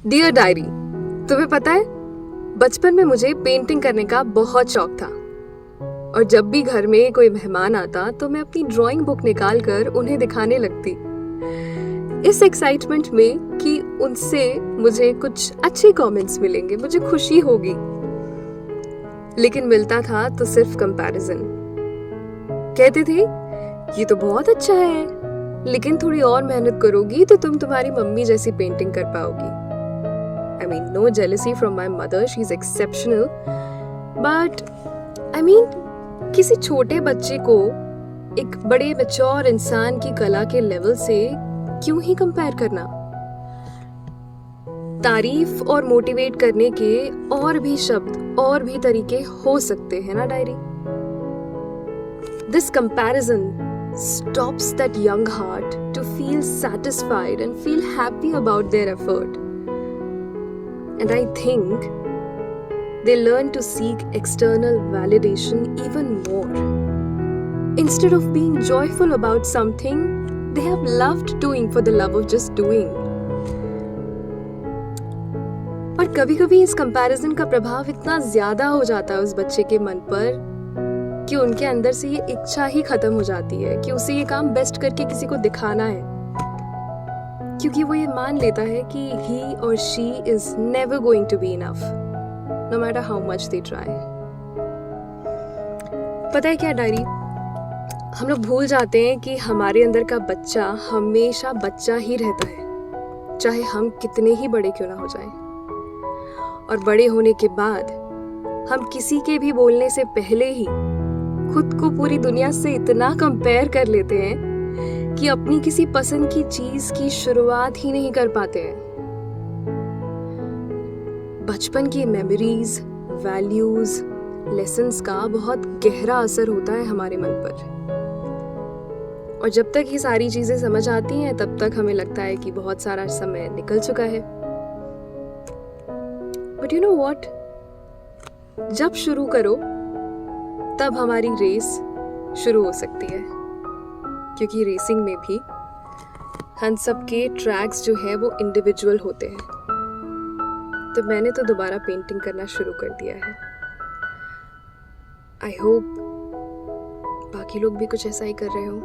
Dear diary, तुम्हें पता है बचपन में मुझे पेंटिंग करने का बहुत शौक था और जब भी घर में कोई मेहमान आता तो मैं अपनी ड्राइंग बुक निकाल कर उन्हें दिखाने लगती, इस एक्साइटमेंट में कि उनसे मुझे कुछ अच्छे कमेंट्स मिलेंगे, मुझे खुशी होगी। लेकिन मिलता था तो सिर्फ कंपैरिजन। कहते थे ये तो बहुत अच्छा है, लेकिन थोड़ी और मेहनत करोगी तो तुम तुम्हारी मम्मी जैसी पेंटिंग कर पाओगी। I mean, no jealousy from my mother, she's exceptional. But, I mean, किसी छोटे बच्चे को एक बड़े मैच्योर इंसान की कला के लेवल से क्यों ही कंपेयर करना? तारीफ और मोटिवेट करने के और भी शब्द और भी तरीके हो सकते हैं ना diary? This comparison stops that young heart to feel satisfied and feel happy about their effort. And I think they learn to seek external validation even more. Instead of being joyful about something they have loved doing for the love of just doing. और कभी-कभी इस comparison का प्रभाव इतना ज्यादा हो जाता है उस बच्चे के मन पर कि उनके अंदर से ये इच्छा ही खत्म हो जाती है कि उसे ये काम बेस्ट करके किसी को दिखाना है, क्योंकि वो ये मान लेता है कि he or she is never going to be enough, no matter how much they try. पता है क्या डायरी, हम लोग भूल जाते हैं कि हमारे अंदर का बच्चा हमेशा बच्चा ही रहता है, चाहे हम कितने ही बड़े क्यों ना हो जाएं। और बड़े होने के बाद हम किसी के भी बोलने से पहले ही खुद को पूरी दुनिया से इतना कंपेयर कर लेते हैं कि अपनी किसी पसंद की चीज की शुरुआत ही नहीं कर पाते हैं। बचपन की मेमोरीज, वैल्यूज, लेसन्स का बहुत गहरा असर होता है हमारे मन पर, और जब तक ये सारी चीजें समझ आती हैं तब तक हमें लगता है कि बहुत सारा समय निकल चुका है। बट यू नो व्हाट, जब शुरू करो तब हमारी रेस शुरू हो सकती है, क्योंकि रेसिंग में भी हम सबके ट्रैक्स जो है वो इंडिविजुअल होते हैं। तो मैंने तो दोबारा पेंटिंग करना शुरू कर दिया है। आई होप बाकी लोग भी कुछ ऐसा ही कर रहे हो।